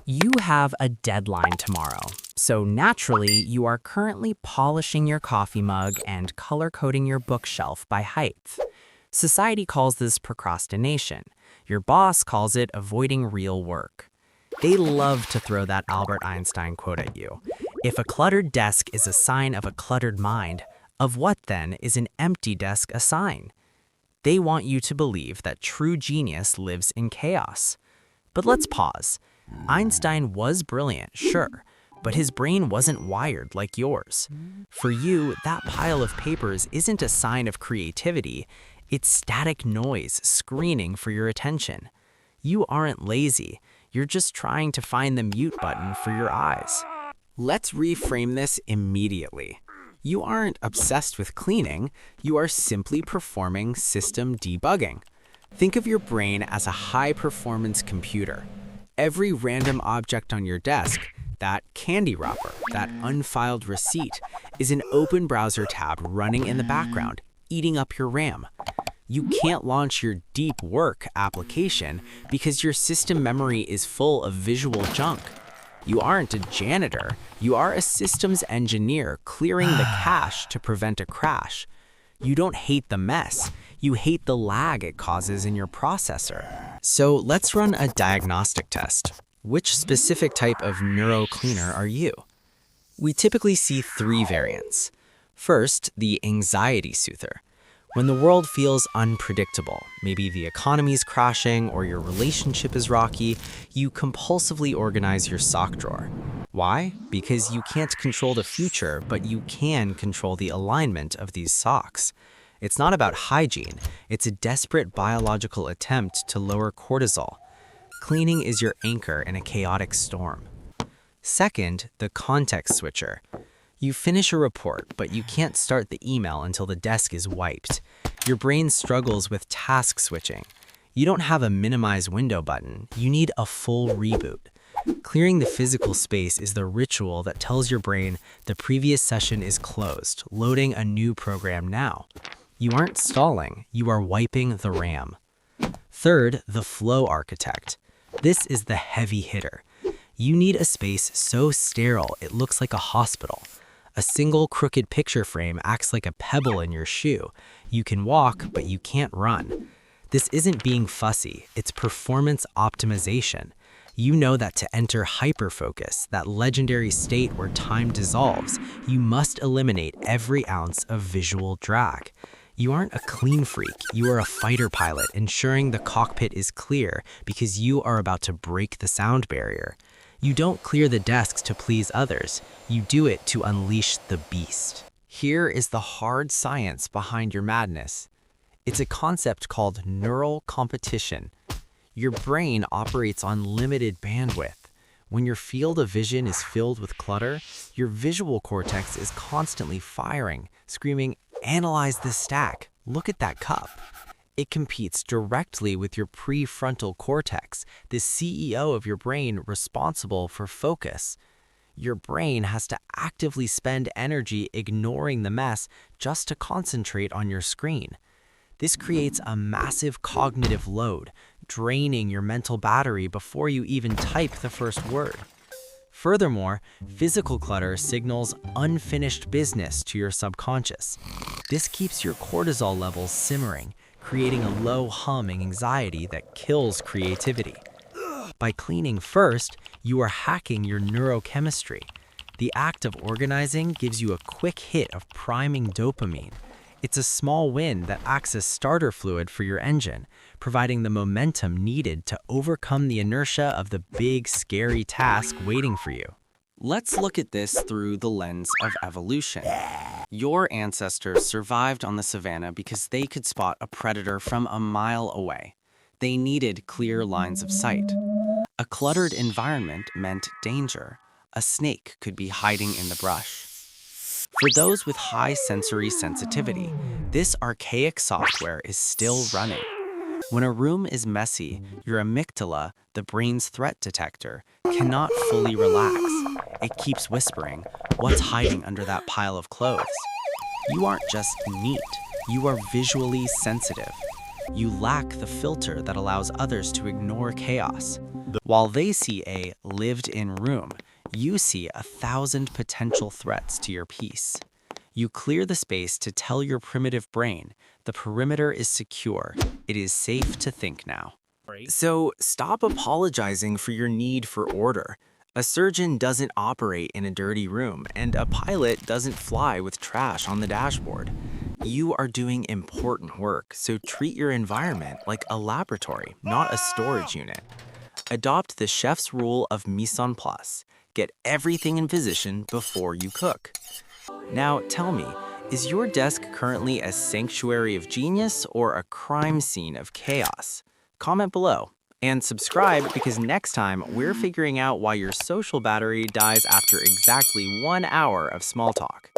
You have a deadline tomorrow, so naturally you are currently polishing your coffee mug and color-coding your bookshelf by height. Society calls this procrastination. Your boss calls it avoiding real work. They love to throw that Albert Einstein quote at you. If a cluttered desk is a sign of a cluttered mind, of what then is an empty desk a sign? They want you to believe that true genius lives in chaos. But let's pause. Einstein was brilliant, sure, but his brain wasn't wired like yours. For you, that pile of papers isn't a sign of creativity, it's static noise screaming for your attention. You aren't lazy, you're just trying to find the mute button for your eyes. Let's reframe this immediately. You aren't obsessed with cleaning, you are simply performing system debugging. Think of your brain as a high-performance computer. Every random object on your desk, that candy wrapper, that unfiled receipt, is an open browser tab running in the background, eating up your RAM. You can't launch your deep work application because your system memory is full of visual junk. You aren't a janitor, you are a systems engineer clearing the cache to prevent a crash. You don't hate the mess, you hate the lag it causes in your processor. So let's run a diagnostic test. Which specific type of neuro cleaner are you? We typically see three variants. First, the anxiety soother. When the world feels unpredictable, maybe the economy's crashing or your relationship is rocky, you compulsively organize your sock drawer. Why? Because you can't control the future, but you can control the alignment of these socks. It's not about hygiene, it's a desperate biological attempt to lower cortisol. Cleaning is your anchor in a chaotic storm. Second, the context switcher. You finish a report, but you can't start the email until the desk is wiped. Your brain struggles with task switching. You don't have a minimize window button, you need a full reboot. Clearing the physical space is the ritual that tells your brain the previous session is closed, loading a new program now. You aren't stalling, you are wiping the RAM. Third, the flow architect. This is the heavy hitter. You need a space so sterile it looks like a hospital. A single crooked picture frame acts like a pebble in your shoe. You can walk, but you can't run. This isn't being fussy, it's performance optimization. You know that to enter hyperfocus, that legendary state where time dissolves, you must eliminate every ounce of visual drag. You aren't a clean freak, you are a fighter pilot ensuring the cockpit is clear because you are about to break the sound barrier. You don't clear the desks to please others, you do it to unleash the beast. Here is the hard science behind your madness. It's a concept called neural competition. Your brain operates on limited bandwidth. When your field of vision is filled with clutter, your visual cortex is constantly firing, screaming, "Analyze this stack, look at that cup." It competes directly with your prefrontal cortex, the CEO of your brain responsible for focus. Your brain has to actively spend energy ignoring the mess just to concentrate on your screen. This creates a massive cognitive load, draining your mental battery before you even type the first word. Furthermore, physical clutter signals unfinished business to your subconscious. This keeps your cortisol levels simmering, creating a low humming anxiety that kills creativity. By cleaning first, you are hacking your neurochemistry. The act of organizing gives you a quick hit of priming dopamine. It's a small win that acts as starter fluid for your engine, providing the momentum needed to overcome the inertia of the big, scary task waiting for you. Let's look at this through the lens of evolution. Your ancestors survived on the savannah because they could spot a predator from a mile away. They needed clear lines of sight. A cluttered environment meant danger. A snake could be hiding in the brush. For those with high sensory sensitivity, this archaic software is still running. When a room is messy, your amygdala, the brain's threat detector, cannot fully relax. It keeps whispering, "What's hiding under that pile of clothes?" You aren't just neat, you are visually sensitive. You lack the filter that allows others to ignore chaos. While they see a lived-in room, you see 1,000 potential threats to your peace. You clear the space to tell your primitive brain, the perimeter is secure, it is safe to think now. So stop apologizing for your need for order. A surgeon doesn't operate in a dirty room, and a pilot doesn't fly with trash on the dashboard. You are doing important work, so treat your environment like a laboratory, not a storage unit. Adopt the chef's rule of mise en place. Get everything in position before you cook. Now tell me, is your desk currently a sanctuary of genius or a crime scene of chaos? Comment below and subscribe because next time we're figuring out why your social battery dies after exactly 1 hour of small talk.